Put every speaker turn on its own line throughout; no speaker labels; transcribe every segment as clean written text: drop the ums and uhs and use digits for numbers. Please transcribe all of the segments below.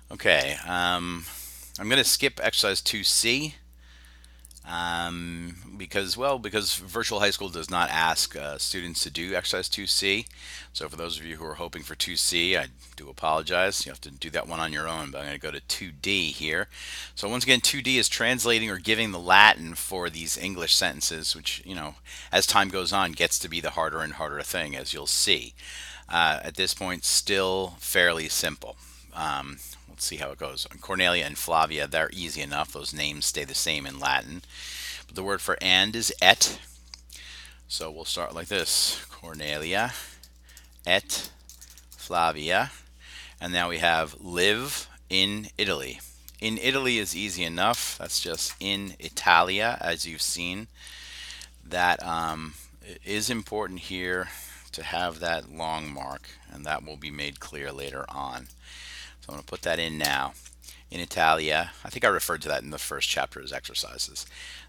Okay, I'm going to skip exercise 2C because virtual high school does not ask students to do exercise 2C. So for those of you who are hoping for 2C, I do apologize. You have to do that one on your own, but I'm going to go to 2D here. So once again, 2D is translating or giving the Latin for these English sentences, which, as time goes on, gets to be the harder and harder thing, as you'll see. At this point, still fairly simple. Um, let's see how it goes. Cornelia and Flavia, they're easy enough. Those names stay the same in Latin. But the word for and is et. So we'll start like this: Cornelia et Flavia. And now we have live in Italy. In Italy is easy enough. That's just in Italia, as you've seen. That is important here to have that long mark, and that will be made clear later on. So I'm going to put that in now. In Italia, I think I referred to that in the first chapter as exercises,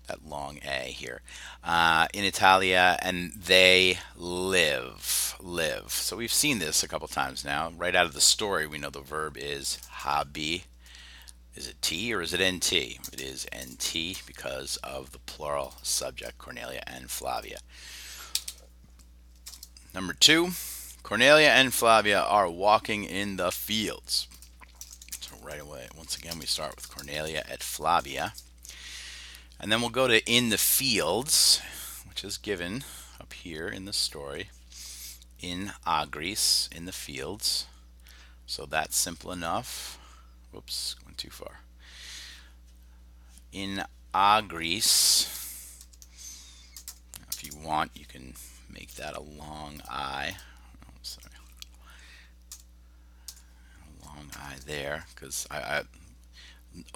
that long A here. In Italia, and they live. Live. So we've seen this a couple times now. Right out of the story, we know the verb is habi. Is it T or is it NT? It is NT because of the plural subject, Cornelia and Flavia. Number two, Cornelia and Flavia are walking in the fields. So right away, once again, we start with Cornelia at Flavia. And then we'll go to in the fields, which is given up here in the story. In agris, in the fields. So that's simple enough. Whoops, went too far. In agris, if you want, you can make that a long I. Oh, sorry. A long I there, because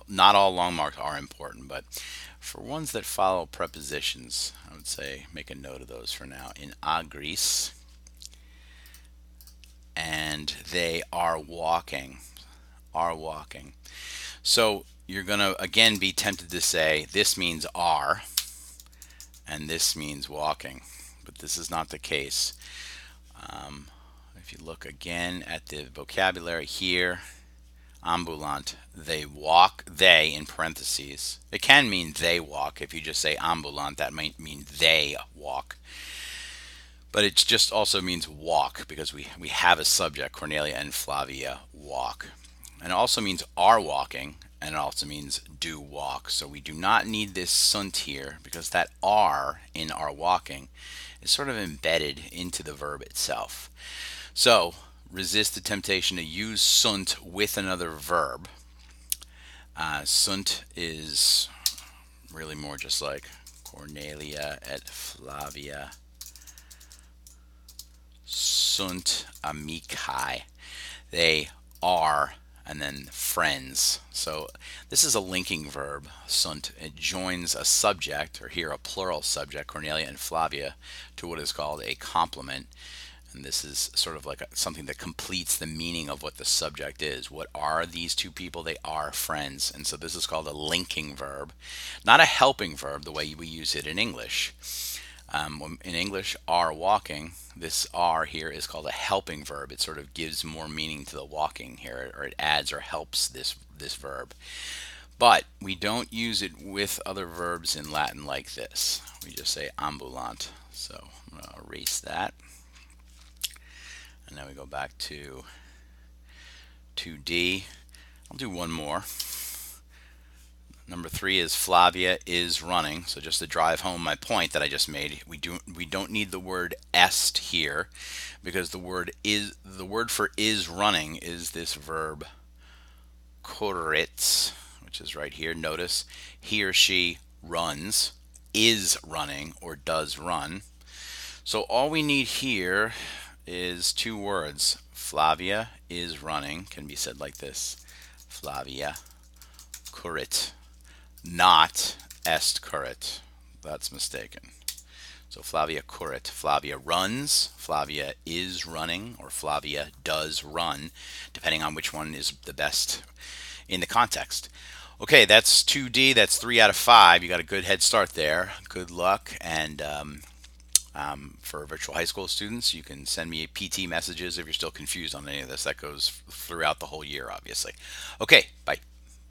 not all long marks are important, but for ones that follow prepositions, I would say make a note of those for now. In agris, and they are walking. Are walking. So you're going to again be tempted to say this means are and this means walking, but this is not the case. If you look again at the vocabulary here, ambulant, they walk, they in parentheses. It can mean they walk. If you just say ambulant, that might mean they walk. But it just also means walk because we have a subject, Cornelia and Flavia walk. And it also means are walking, and it also means do walk. So we do not need this sunt here because that are in are walking is sort of embedded into the verb itself. So resist the temptation to use sunt with another verb. Sunt is really more just like Cornelia et Flavia sunt amicae. They are and then friends. So this is a linking verb, sunt. It joins a subject, or here a plural subject, Cornelia and Flavia, to what is called a complement. And this is sort of like something that completes the meaning of what the subject is. What are these two people? They are friends. And so this is called a linking verb, not a helping verb the way we use it in English. In English, are walking, this are here is called a helping verb. It sort of gives more meaning to the walking here, or it adds or helps this verb. But we don't use it with other verbs in Latin like this. We just say ambulant. So I'm going to erase that. And then we go back to 2D. I'll do one more. Number 3 is Flavia is running. So just to drive home my point that I just made, we don't need the word est here because the word for is running is this verb corrits, which is right here. Notice he or she runs, is running, or does run. So all we need here is two words. Flavia is running can be said like this: Flavia currit, not est currit. That's mistaken. So Flavia currit. Flavia runs, Flavia is running, or Flavia does run, depending on which one is the best in the context. Okay, that's 2D. That's 3 out of 5. You got a good head start there. Good luck, and For virtual high school students, you can send me PT messages if you're still confused on any of this. That goes throughout the whole year, obviously. Okay, bye.